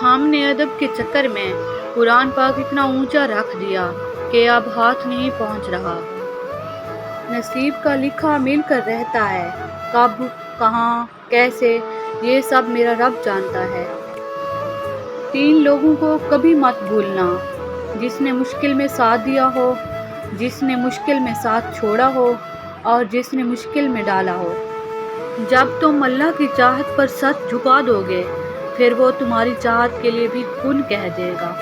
ہم نے ادب کے چکر میں قرآن پاک اتنا اونچا رکھ دیا کہ اب ہاتھ نہیں پہنچ رہا۔ نصیب کا لکھا مل کر رہتا ہے، کب، کہاں، کیسے، یہ سب میرا رب جانتا ہے۔ 3 لوگوں کو کبھی مت بھولنا، جس نے مشکل میں ساتھ دیا ہو، جس نے مشکل میں ساتھ چھوڑا ہو اور جس نے مشکل میں ڈالا ہو۔ جب تم اللہ کی چاہت پر سر جھکا دو گے، پھر وہ تمہاری چاہت کے لیے بھی کن کہہ دے گا۔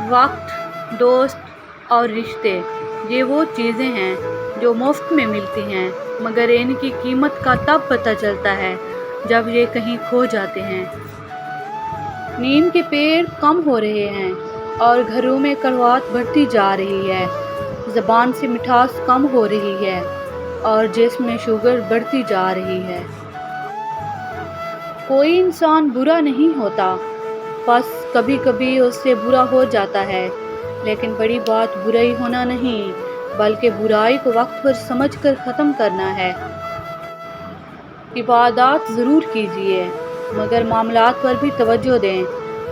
وقت، دوست اور رشتے، یہ وہ چیزیں ہیں جو مفت میں ملتی ہیں، مگر ان کی قیمت کا تب پتہ چلتا ہے جب یہ کہیں کھو جاتے ہیں۔ نیم کے پیڑ کم ہو رہے ہیں اور گھروں میں کڑواہٹ بڑھتی جا رہی ہے، زبان سے مٹھاس کم ہو رہی ہے اور جسم میں شوگر بڑھتی جا رہی ہے۔ کوئی انسان برا نہیں ہوتا، بس کبھی کبھی اس سے برا ہو جاتا ہے، لیکن بڑی بات برائی ہونا نہیں، بلکہ برائی کو وقت پر سمجھ کر ختم کرنا ہے۔ عبادات ضرور کیجیے، مگر معاملات پر بھی توجہ دیں۔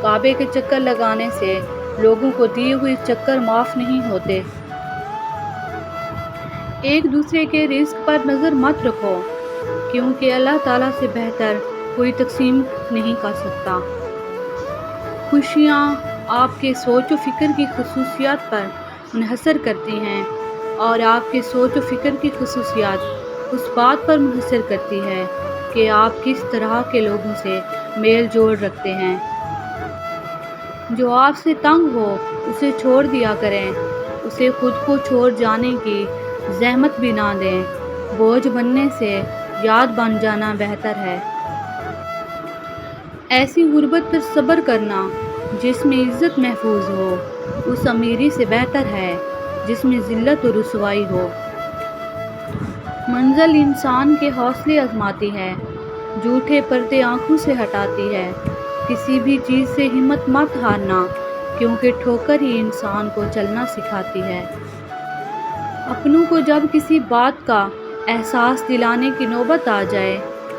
کعبے کے چکر لگانے سے لوگوں کو دیے ہوئے چکر معاف نہیں ہوتے۔ ایک دوسرے کے رزق پر نظر مت رکھو، کیونکہ اللہ تعالیٰ سے بہتر کوئی تقسیم نہیں کر سکتا۔ خوشیاں آپ کے سوچ و فکر کی خصوصیات پر منحصر کرتی ہیں اور آپ کے سوچ و فکر کی خصوصیات اس بات پر منحصر کرتی ہے کہ آپ کس طرح کے لوگوں سے میل جول رکھتے ہیں۔ جو آپ سے تنگ ہو اسے چھوڑ دیا کریں، اسے خود کو چھوڑ جانے کی زحمت بھی نہ دیں، بوجھ بننے سے یاد بن جانا بہتر ہے۔ ایسی غربت پر صبر کرنا جس میں عزت محفوظ ہو، اس امیری سے بہتر ہے جس میں ذلت و رسوائی ہو۔ منزل انسان کے حوصلے آزماتی ہے، جھوٹے پردے آنکھوں سے ہٹاتی ہے۔ کسی بھی چیز سے ہمت مت ہارنا، کیونکہ ٹھوکر ہی انسان کو چلنا سکھاتی ہے۔ اپنوں کو جب کسی بات کا احساس دلانے کی نوبت آ جائے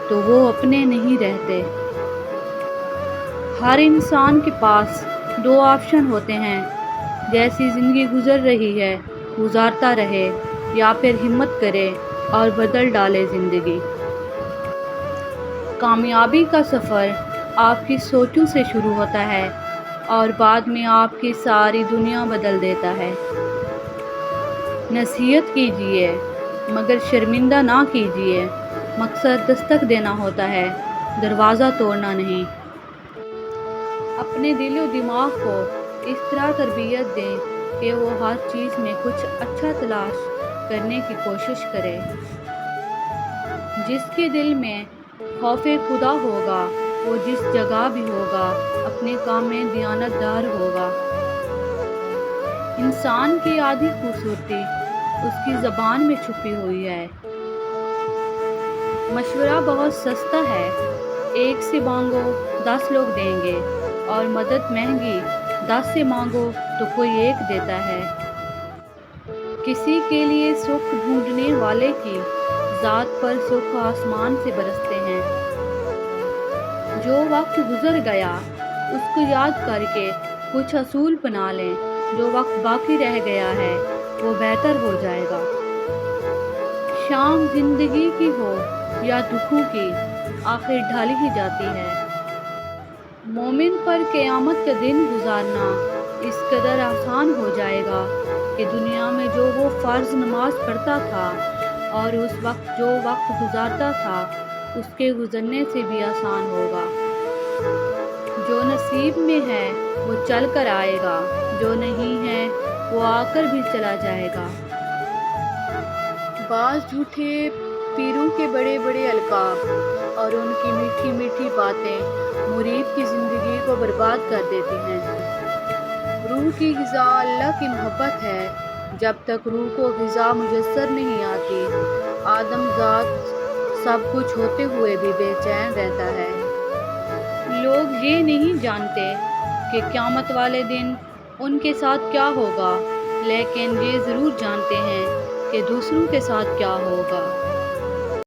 تو وہ اپنے نہیں رہتے۔ ہر انسان کے پاس 2 آپشن ہوتے ہیں، جیسی زندگی گزر رہی ہے گزارتا رہے، یا پھر ہمت کرے اور بدل ڈالے زندگی۔ کامیابی کا سفر آپ کی سوچوں سے شروع ہوتا ہے اور بعد میں آپ کی ساری دنیا بدل دیتا ہے۔ نصیحت کیجیے، مگر شرمندہ نہ کیجیے۔ مقصد دستک دینا ہوتا ہے، دروازہ توڑنا نہیں۔ اپنے دل و دماغ کو اس طرح تربیت دیں کہ وہ ہر چیز میں کچھ اچھا تلاش کرنے کی کوشش کرے۔ جس کے دل میں خوف خدا ہوگا، وہ جس جگہ بھی ہوگا اپنے کام میں دیانت دار ہوگا۔ انسان کی آدھی خوبصورتی اس کی زبان میں چھپی ہوئی ہے۔ مشورہ بہت سستا ہے، 1 سے مانگو 10 لوگ دیں گے، اور مدد مہنگی، 10 سے مانگو تو کوئی 1 دیتا ہے۔ کسی کے لیے سکھ ڈھونڈنے والے کی ذات پر سکھ آسمان سے برستے ہیں۔ جو وقت گزر گیا اس کو یاد کر کے کچھ اصول بنا لیں، جو وقت باقی رہ گیا ہے وہ بہتر ہو جائے گا۔ شام زندگی کی ہو یا دکھوں کی، آخر ڈھل ہی جاتی ہے۔ مومن پر قیامت کا دن گزارنا اس قدر آسان ہو جائے گا کہ دنیا میں جو وہ فرض نماز پڑھتا تھا اور اس وقت جو وقت گزارتا تھا اس کے گزرنے سے بھی آسان ہوگا۔ جو نصیب میں ہے وہ چل کر آئے گا، جو نہیں ہے وہ آ کر بھی چلا جائے گا۔ بعض جھوٹے پیروں کے بڑے بڑے القاب اور ان کی میٹھی میٹھی باتیں مرید کی زندگی کو برباد کر دیتی ہیں۔ روح کی غذا اللہ کی محبت ہے۔ جب تک روح کو غذا میسر نہیں آتی، آدم ذات سب کچھ ہوتے ہوئے بھی بے چین رہتا ہے۔ لوگ یہ نہیں جانتے کہ قیامت والے دن ان کے ساتھ کیا ہوگا، لیکن یہ ضرور جانتے ہیں کہ دوسروں کے ساتھ کیا ہوگا۔